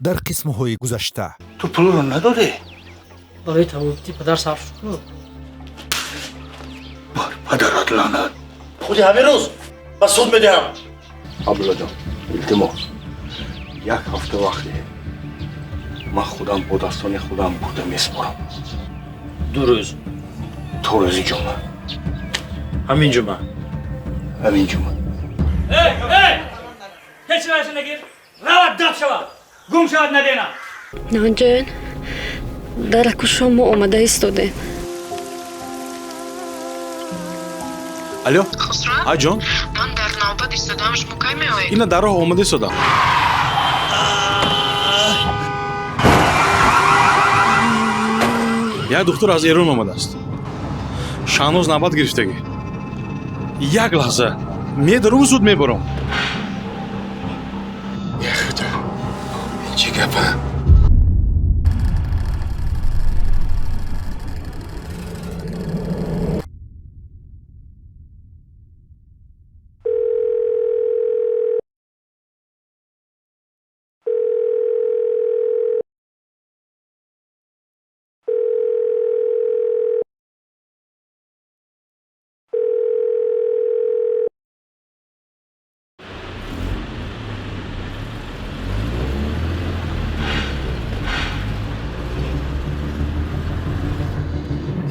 дар қисмҳои гузашта. تو پول رو نداری؟ برای توبتی پدر صرف شد. بار پدرت لعنت. خودی همین روز من سود میدهم. عبدالله جان التماس یک هفته وقته من خودم با دستان خودم بوده میسپارم. 2 روز. تا روزی جمعه. همین جمعه. همین جمعه. هیچ راهش نگیر. روات دب شود. گم شود ندینا. نانجان در کشم آمده ایستاده. алё Хусран? аҷон Ман дар навбат истодам, шумо кай меоед? ина дар роҳ омода истодам. як духтур аз эрон омадааст. шаҳноз навбат гирифтагӣ. як лаҳза медаруму зуд мебарам. یا خدا این چی گپه؟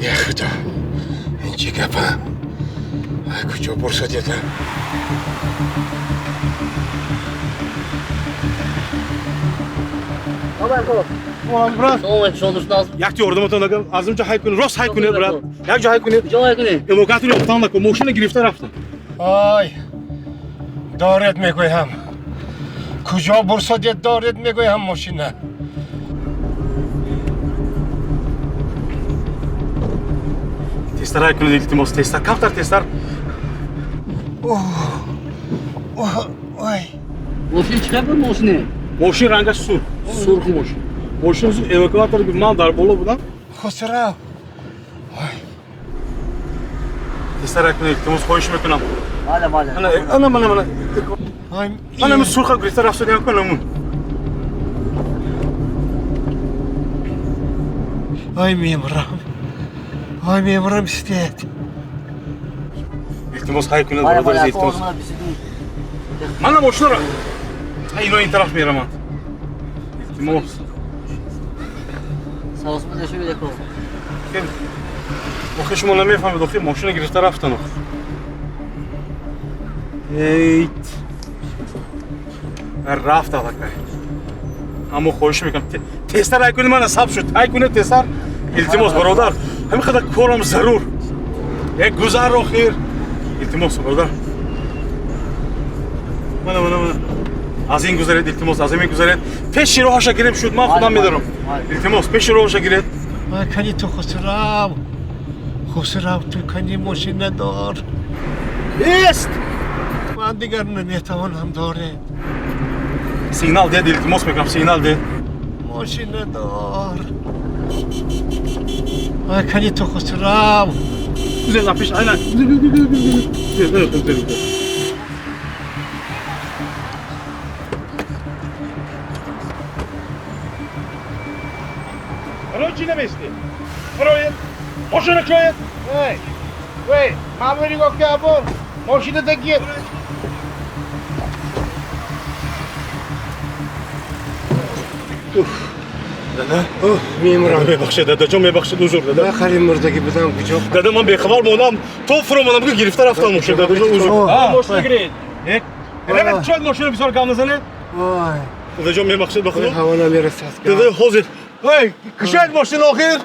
یا خدا این چی گپه؟ کجا برسه دیدم؟ Soğuk şoldur lazım. як ту ёрдаматон дагам азимча ҳай кунед рост ҳай кунед брат як ҷо ҳай кунед Cevap edin. эмокатини оқтан накун мошина гирифта рафтам. آی دارت میگویم کجا برسد دارت میگویم ماشینه тестар ҳай кунед илтимос тестар камтар тестар. وای Moshin çıkar mı moshini? мошин рангаш сур сурх мошин мошин сур эвакуатор ман дар боло будам. خسرو тестар ҳай кунед илтимос хоҳиш мекунам. Mala mala. ана آی ана ми сурха гирифта рафтоди якунамун. آی میمرم آی میمرم استید илтимос ҳай кунед Mala бародар mala. илтимос. Korkma bizi değil. мана мошинро ино ин тараф мераман. илтимос Sağ olsun da şöyle de kol. охи шумо намефаҳмед охи мошина гирифта рафтан. эйт рафт алакай аммо хоҳиш мекунам тестар ҳай кунед мана саб шуд ҳай кунед тестар илтимос бародар ҳамин қадар корам зарур як гузар охир илтимос бародар мана аз ин гузаред илтимос аз ин гузаред пеши роҳаша гирем шуд ман худам медорам илтимос пеши роҳаша гиред آی کنی تو خسرو خسرو تو کنی ماشین دار ест من دیگر نمیتوانم داره сигнал дед илтимос мекунам сигнал дед ماشین دار آی کنی تو خسرو Güzel yapış aynen. Короче, на месте. Проект. Машина чует. وی ماموری گفت که ابر ماشین دگیر Dada. میمرم Bebakşe dada. Can bebakşe huzur dada. آخری مردگی بدم کجا Dada man bexabar modam. To from adam ki giriftar haftam muşur dada. Can huzur. Ha, Moşuna girin. Evet çöl moşuna bir sonra kamlasana. وای Dada can bebakşe bakın. هوانا میرسد Dada hazır. Hey, kışayet moşuna ahir.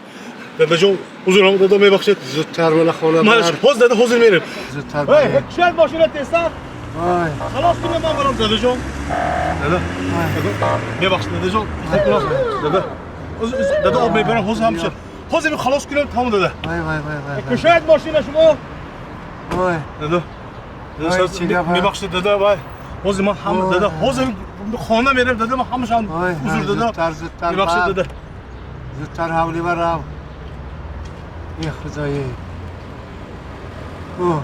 Dada can huzur ama dada bebakşe. زودتر من خونه Maş بر hoz dada hazır merim. زودتر Hey, بر kışayet moşuna testar. وای Halas kime man varam dada can. Dada. Bebakşe dada can. Dada. Dada o meberam hoz hamşır. Hoz evi halas kime tamam dada. وای وای وای وای Kışayet moşuna şuma. وای Dada. Ay, çiğdem ha. میبخشید دادا وای حوز من هم دادا حوز خانه میرم دادا من همشان وای حضور دادا زودتر میبخشید بر. دادا زودتر حولی برم ای خدایی اوه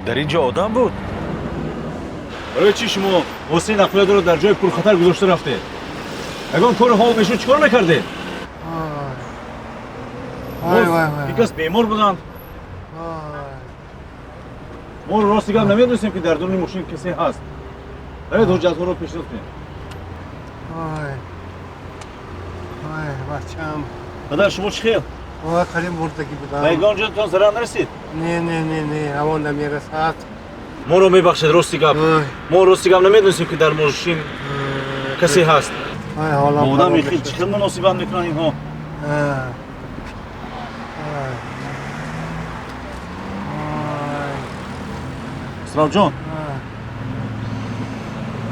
در اینجا آدم بود؟ برای چی شما حسین اقلیت رو در جای پرخطر گذاشته رفته. اگر کار حال بشه چیکار نکرده؟ وای وای وای. یک کس بیمار بودند. ما راستی گم نمیدونستیم که در درون ماشین کسی هست. باید حجت ها رو پیشرفت کنیم. وای وای بچه‌م. پدر شما چی خیل؟ وای خیلی مردگی بودم. میگان جاتون ضرر نرسید؟ نه امان نمیرسد. ما رو میبخشید راستی گم. ما راستی گم نمیدونستیم که در ماشین کسی هست. وای حالا آدم میخیل چی خیل مناسبت میکنن اینها. اسلام جان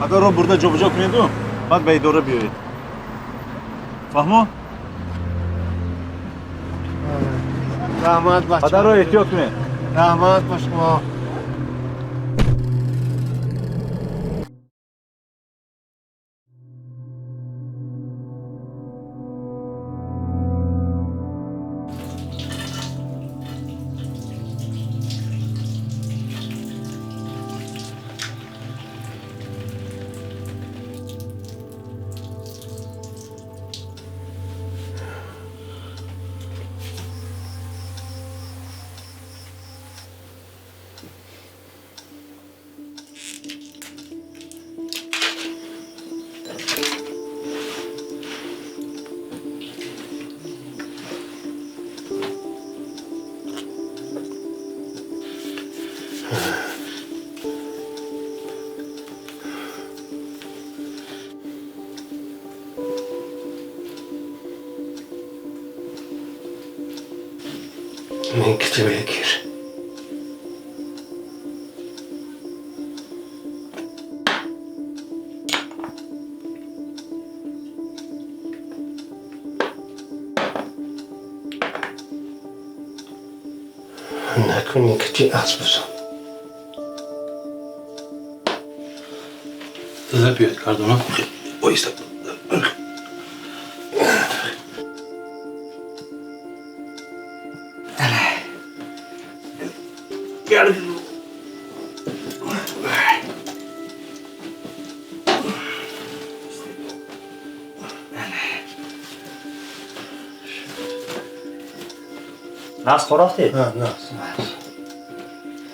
اگر رو برده جا بجا کنید بعد به اداره بیایید فهمو؟ رحمت بچه پدر رو احتیاط کنید رحمت با شما Minkti Bekir. نکنی که تی اسب بزن. داده بیاید کاردونا. بایسته. Gel. ناز خورافتی؟ نه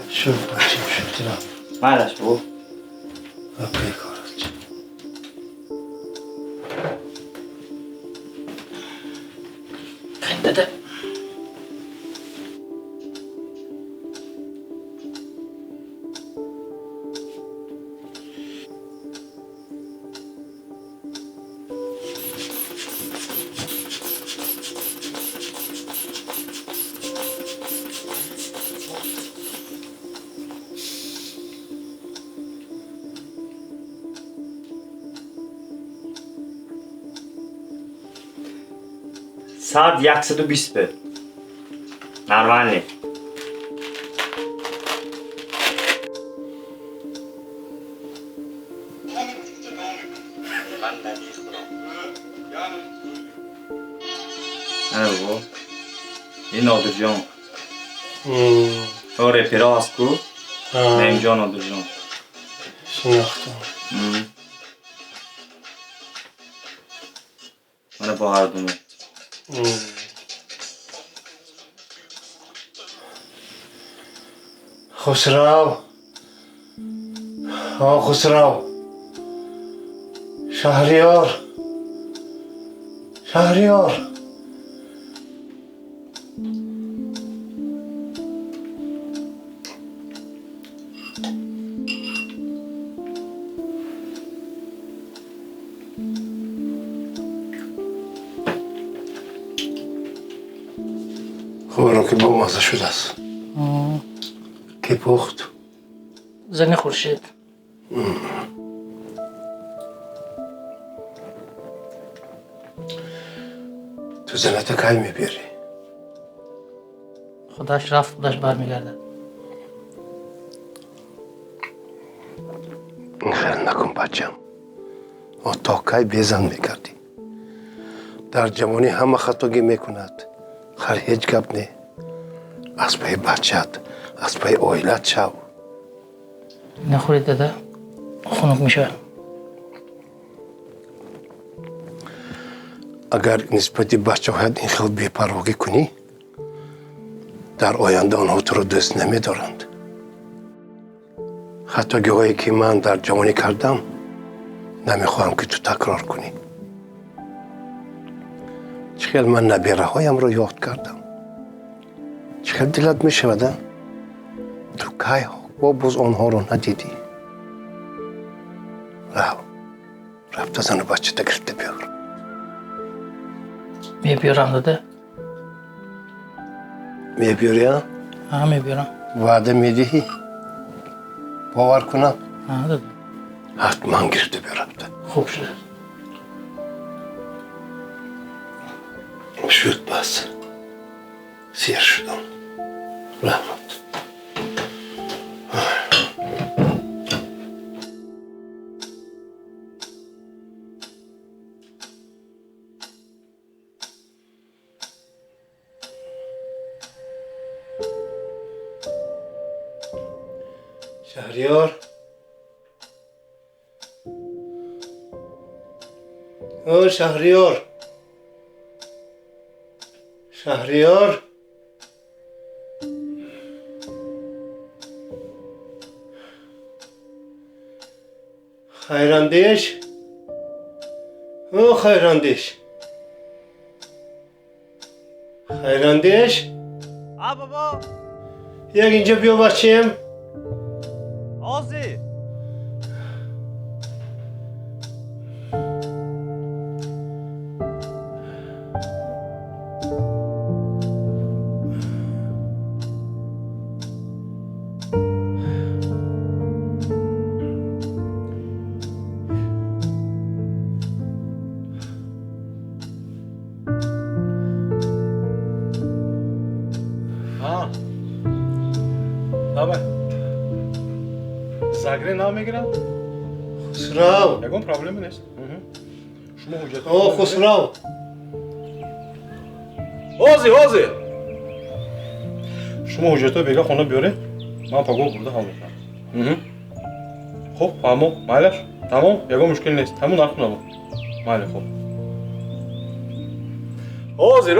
شو بچم شو تیرم مالش بو؟ اپی کارات داده ساعت 120 به نرمالی نه بابا این نادر جان تو رپیراس کو نه اینجا نادر جان شناختم من با هر دومه خسرو خسرو شهریار خوبه که با مازه شده است که پخت زن خورشید تو زنت کی میبری؟ خداش رفت خداش برمیگرده خیال نکن بچم و تا کی بیزن میکردی در جوانی همه خطاگی میکند خر هیچ گپ نه از پای بچت از پای اویلت شو نخورید داده خنک میشه اگر نسبت بچه هاید این خیلی بی‌پرواگی کنی در آینده آنها تو رو دوست نمی‌دارند. حتی گویی که من در جوانی کردم نمیخواهم که تو تکرار کنی. چخیل من نبیره هایم رو یاد کردم. چخیل دلت میشوده تو کی با باز آنها رو ندیدی. رفت زن و بچه تا گرفته بیار. میبیارم داده. میبیاری ها؟ ها میبیارم. وعده میدهی؟ باور کنم؟ ها داده. حتما گرفته بیارم. خوب شد. شد بس. سیر شدم. رحمت. شهریار او شهریار شهریار خیراندیش او خیراندیش خیراندیش بابا یک اینجا بیا بچیم آزی زگره نمیگیرم؟ خسرو یکم پرابلمی نیست. شما حجت او خسرو اوزی شما حجتو بگه خونه بیاره من پاگو برده حال میکنم. خب همون مالش تمام یکم مشکل نیست همون نرخ نبود ماله. خب اوزی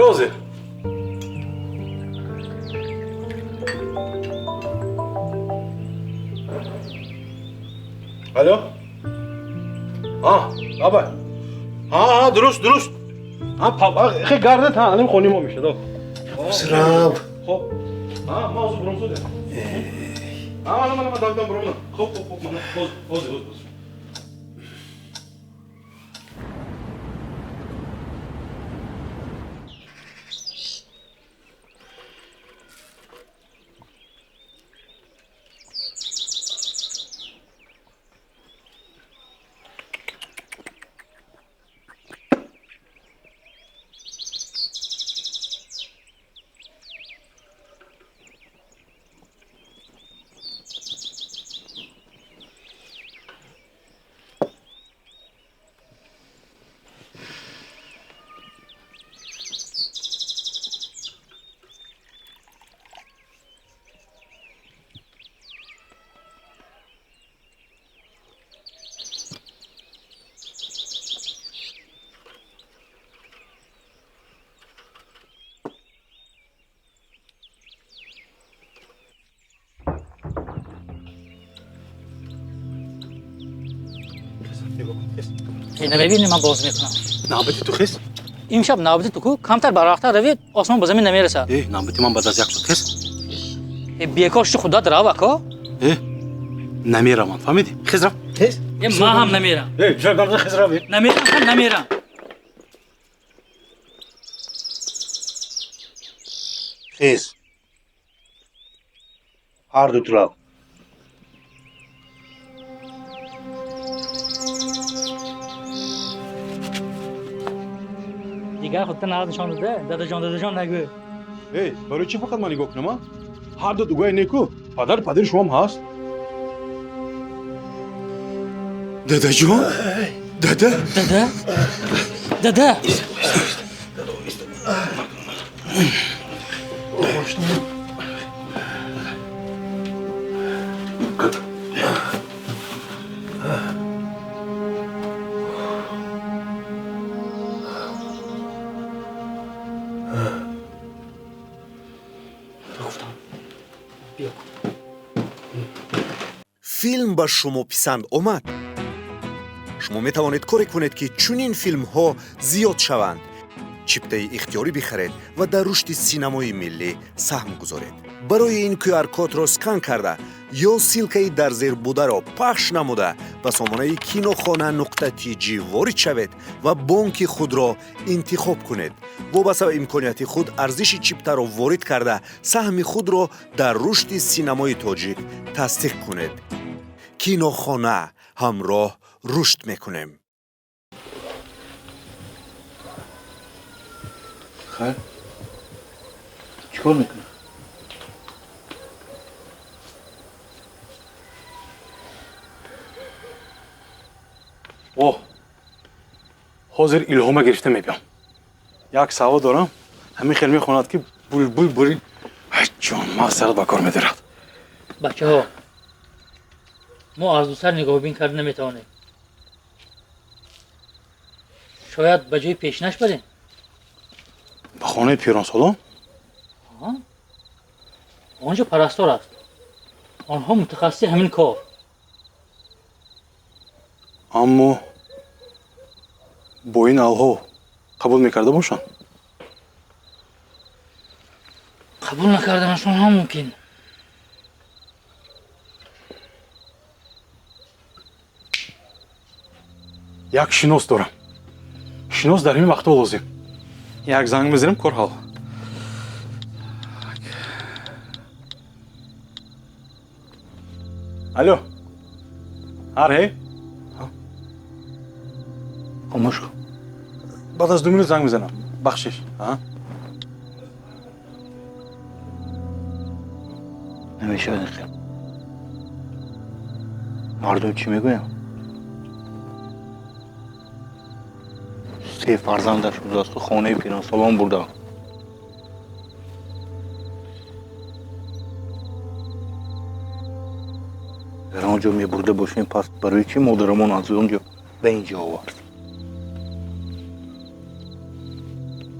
الو بابا درست خیلی گردت الان خونی ما میشه دو خسرو خب ما از برام شده من دادم برام خب من باز اینا ببینید من باز میکنم. نابتی تو خیس؟ امشب نابتی تو کو کمتر برآخته روید آسمان به زمین نمیرسه. نابتی من بعد از یک ساعت خیس؟ بیکارش خدا درا وکا؟ نمیرم من فهمیدی؟ خیس رفت؟ خیس؟ ما هم نمیرم. جرگان خیس رفت؟ نمیرم. خیز هر دو طرف دیگر خودت نشان داده. داده جان نگو. برای چی فقط من نگاه کنم؟ هر دو دوگاه نیکو پدر شما هم هست. داده جان؟ داده филм ба шумо писанд омад? шумо метавонед коре кунед ки чунин филмҳо зиёд шаванд. чиптаи ихтиёрӣ бихаред ва дар рушди синамои миллӣ саҳм гузоред. барои ин QR-кодро скан карда ё силкаи дар зер бударо пахш намуда ба сомонаи кинохона.tg ворид шавед ва бонки худро интихоб кунед. вобаста ба имконияти худ арзиши чиптаро ворид карда саҳми худро дар рушди синамои тоҷик тасдиқ кунед. кинохона ҳамроҳ рушд мекунем. خیر چیکار میکنی؟ اوه حاضر الهامه گرفته میبیم. یک سوا دارم همین خیلی میخواند که بلبل بری جان مقصد با کار میدارد. بچه ها ما از دو سر نگاه بین کرد نمیتوانیم. شاید به جای پیشنش بریم. به خانه پیران سالان؟ آنجا پرستار است. آنها متخصص همین کار. اما با این الها قبول میکرده باشن؟ قبول نکردنشون هم ممکن. یک شناس دارم. شناس در این وقتا لازم. یک زنگ میزنیم کار حال. الو. آره. خاموش کن. بعد از 2 minut زنگ میزنم. بخشش. نمیشه بدین مردم چی میگویم؟ 3 فرزندش بود از تو خانه پیران سالان برده. در آنجا می برده باشیم پس برای چی مادرمان از اونجا به اینجا آورد؟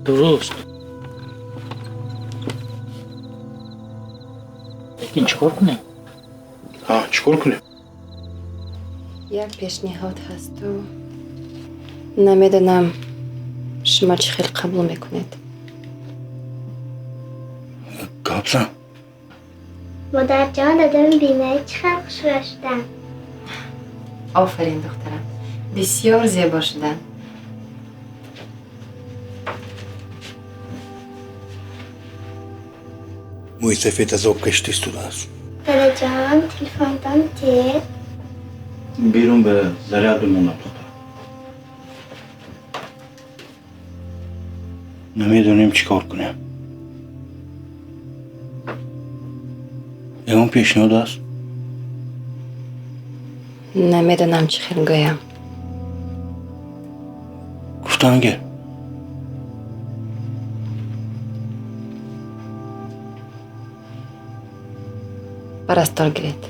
درست. لیکن چیکار کنیم؟ چیکار کنیم؟ یک پیشنهاد هست و نمیدونم شما چی خیلی قبول میکنید. گابزن مادر جان دادم بینایی چقدر خوش شدن. آفرین دخترم، بسیار زیبا شدن. موی سفید از آب کشتی استوده است. پدر جان تلفندان چیه؟ بیرون به زریعت بمونم دختر. نمیدونیم چیکار کنیم. اون پیشنهاد است؟ نمیدونم چی خیلی گویم. گفتم گه پرستار گرید.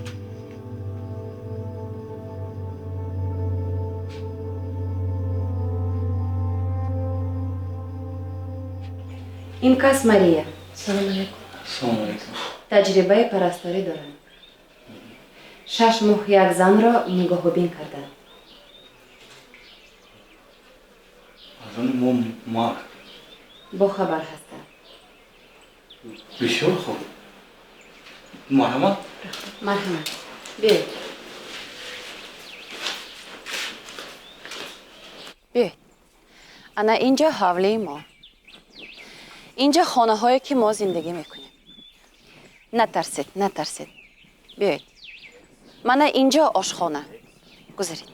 این کس ماریا. سلام علیکم. سلام علیکم. تجربه پرستاری دارم. 6 ماه یک زن را نگاه و بین کردن. از اون ما با خبر هستم. بسیار خوب. مرحمت. مرحمت. بیاید. بیاید. انا اینجا حوله ما. اینجا خانه هایی که ما زندگی میکنیم. نترسید، نترسید. بیاید. من اینجا آشخانه. گذارید.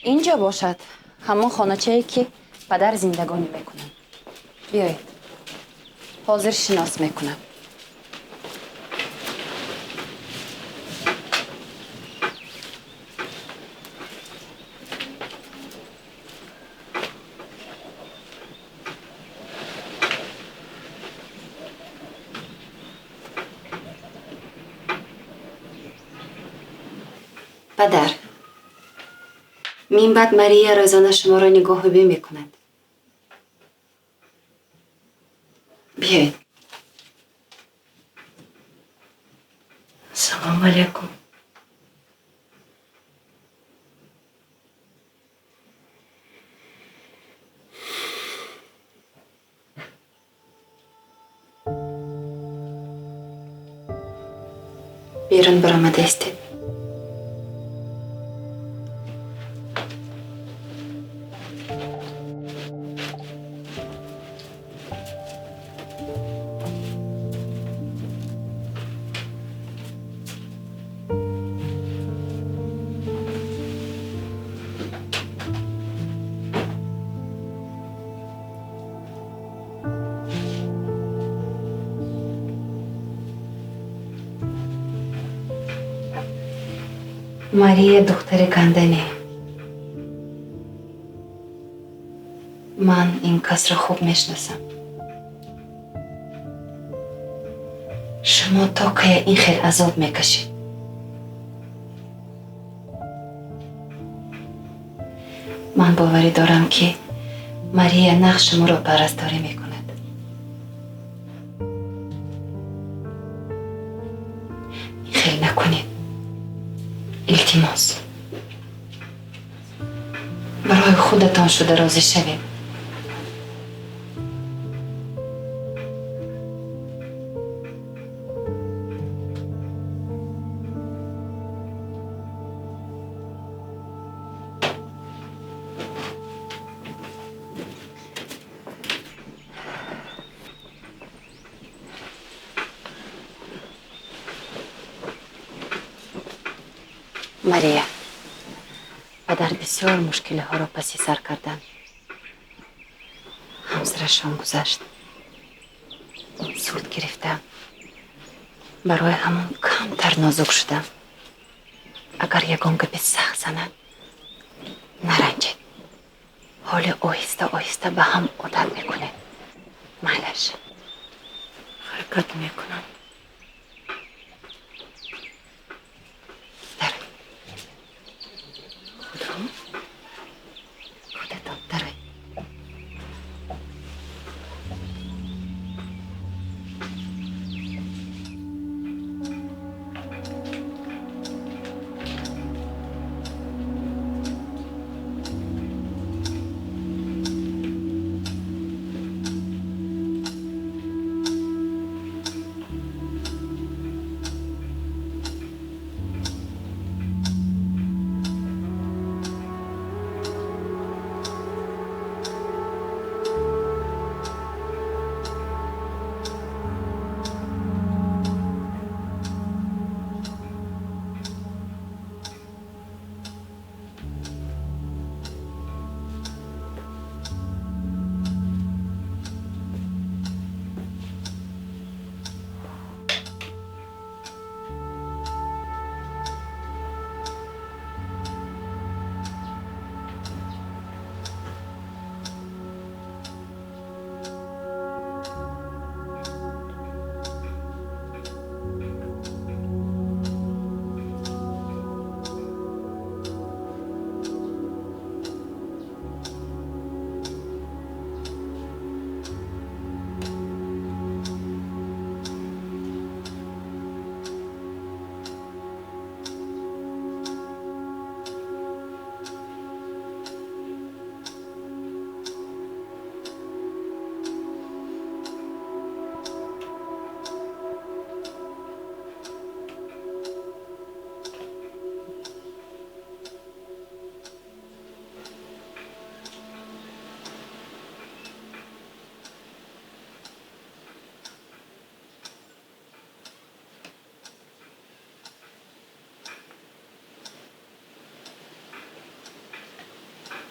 اینجا باشد همون خانه‌چه‌ای که پدر زندگانی میکنن. بیاید. حاضر شناس میکنم. پدر، من بعد ماریا روزانه شما را نگاه بین میکند. بیایید. سلام علیکم. بیرون برآمده استید. ماری دختر کندنی. من این کس را خوب میشناسم. شما تا که این خیلی عذاب میکشید. من باوری دارم که ماری نقش شما را پرستاری میکند. این خیلی نکنید. التماس برای خودتان شده راضی شوید. ماریا، پدر بسیار مشکل ها را پسی سر کردن. همسرشان گذشت. سود گرفتم. برای همون کمتر نازک شدم. اگر یکان گپی سخت زنند نرنجید. حال آهسته آهسته به هم عادت میکنه. معلش حرکت میکنم. خودتان داره.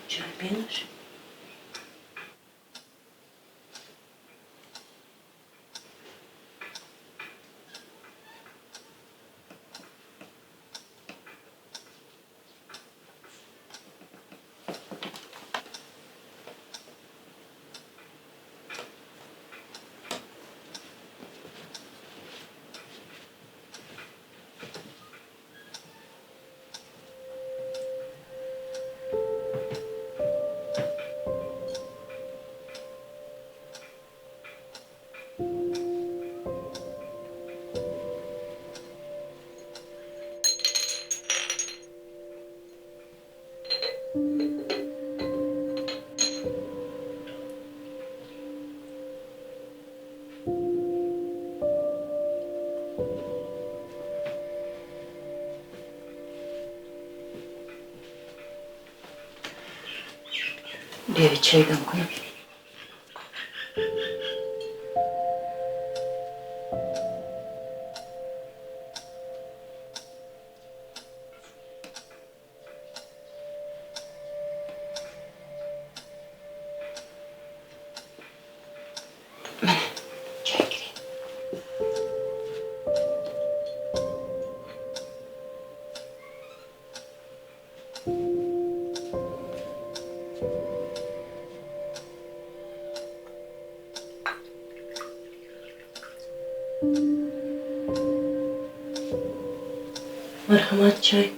چای بنوش. Beri çaydan koy. Çay gireyim. Merhamet çay.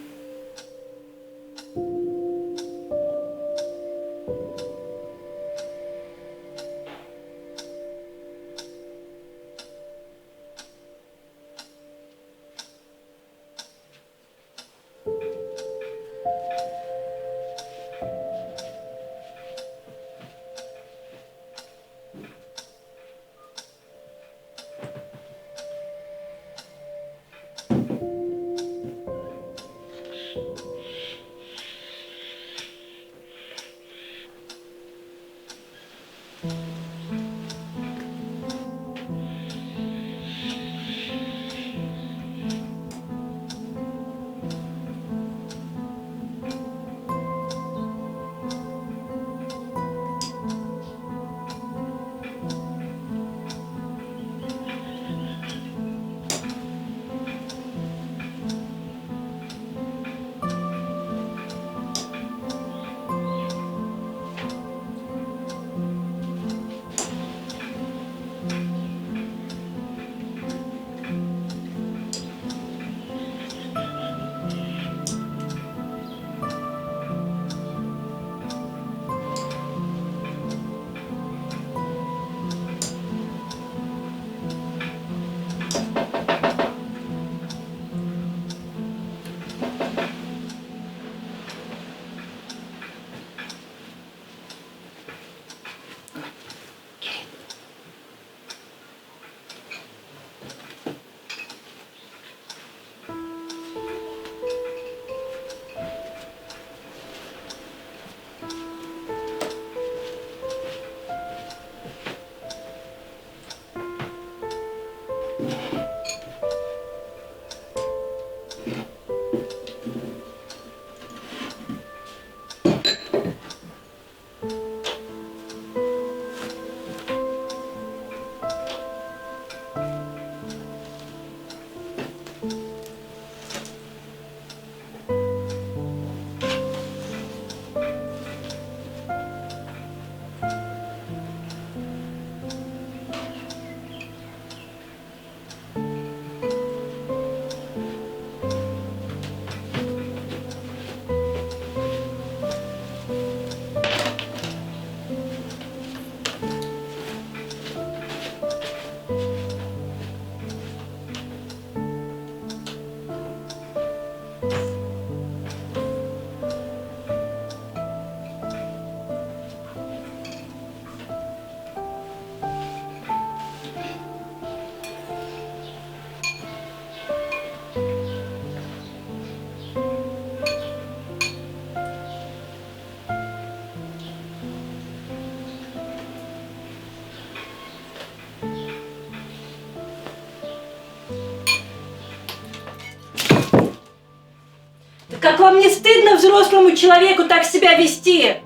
Как вам не стыдно взрослому человеку так себя вести?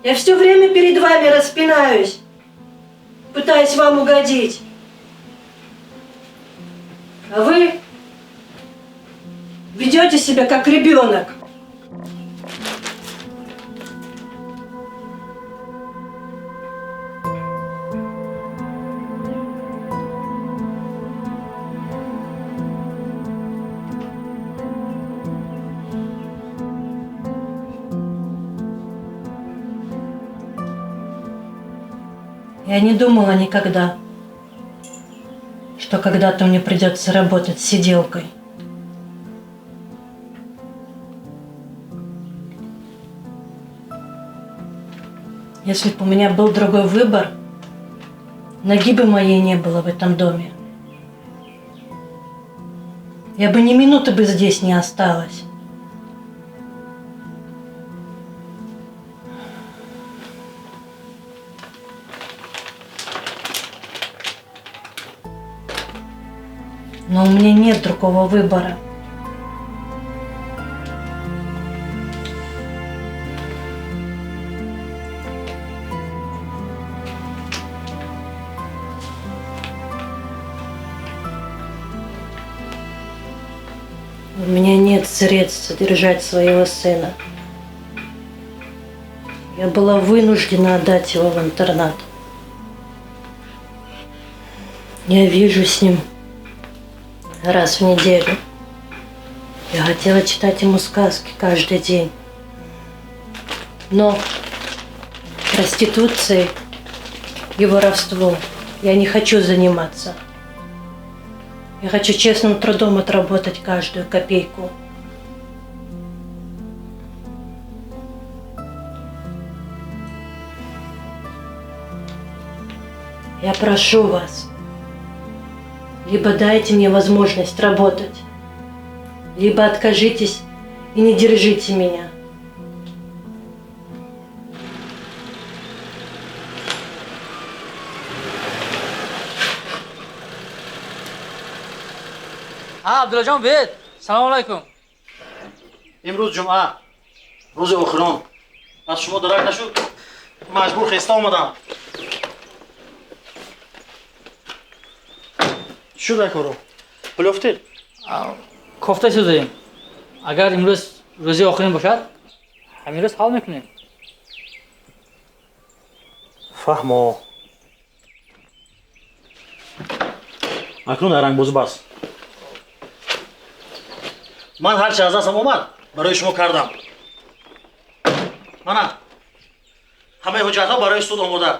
Я все время перед вами распинаюсь, пытаясь вам угодить. А вы ведете себя как ребенок. Я не думала никогда, что когда-то мне придется работать сиделкой. Если бы у меня был другой выбор, ноги бы моей не было в этом доме. Я бы ни минуты бы здесь не осталась. Но у меня нет другого выбора. У меня нет средств содержать своего сына. Я была вынуждена отдать его в интернат. Я вижу с ним раз в неделю. Я хотела читать ему сказки каждый день. Но проституцией и воровством я не хочу заниматься. Я хочу честным трудом отработать каждую копейку. Я прошу вас, либо дайте мне возможность работать, либо откажитесь и не держите меня. عبدالله بید سلام علیکم. امروز جمعه روز آخران از شما درک نشد مجبور خسته آمدم. شده کارو پول افتید؟ کوفته سوزیم. اگر امروز روزی آخرین باشد همین روز حال میکنیم. فهمو اکنون در رنگ بازو بس. من هر چه از دستم اومد برای شما کردم. من همه حجت ها برای سود آماده.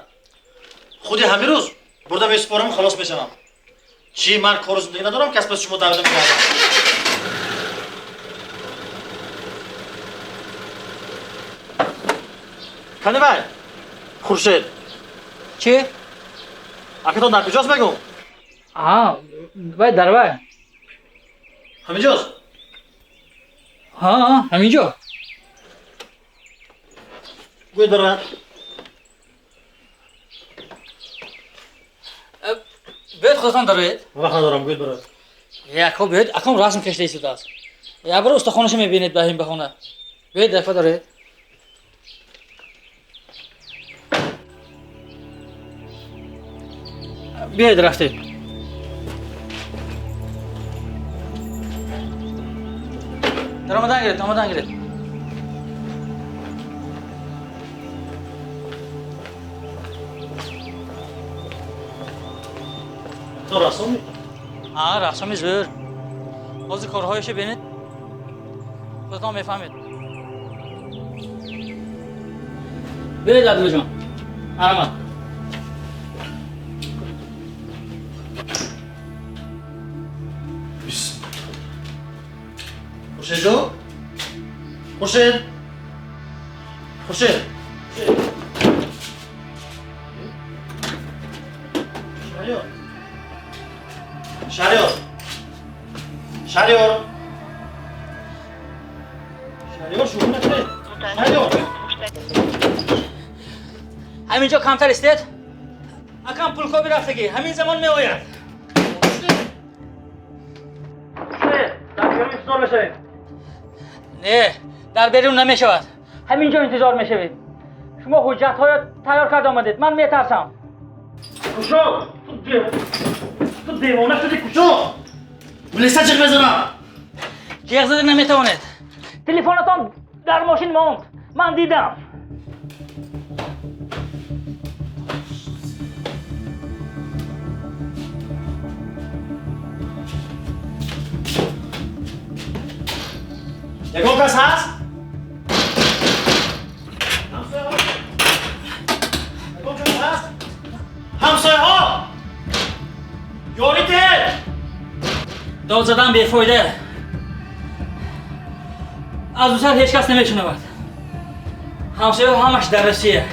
خودی همین روز برده میسپارم خلاص میشم. چی من کار زندگی ندارم که از پس شما دعوت میکردم. کنی بای خورشید چی؟ اکتون در کجاست بگو؟ باید در بای. همینجاست؟ همینجا. گوید برای بید خودتان دارید؟ وقت ندارم گوید برای یکو بید اکنون رسم کشته ایستوده است. یا برای استخوانش میبینید بهیم بخونه. بید دفعه دارید؟ بیاید رفتید. در آمدن گیرید. تو رسمی؟ رسمی زور. بازی کارهایش بینید. خودتان میفهمید. بیاید عبدالله جان. آمد. خورشید جو؟ خورشید؟ خورشید؟ شهریار شهریار شروع نکنید. شهریار همینجا کمتر استید؟ اکم پولکوبی رفتگی همین زمان می آید. در بیرون انتظار بشوید. نه در بیرون نمی شود. همینجا انتظار می شوید. شما حجت های تیار کرده آمدید. من می ترسم. کوشو تو دیوانه شدی کوشو. بلیسته جیغ بزنم. جیغ زده نمی توانید. تلفنتان در ماشین ماند. من دیدم. یکون کس هست؟ یکون کس هست؟ همسایه ها! یاریده! داد زدن بیفایده. از او سر هیچ کس نمیشنود. همسایه همش در رسیه.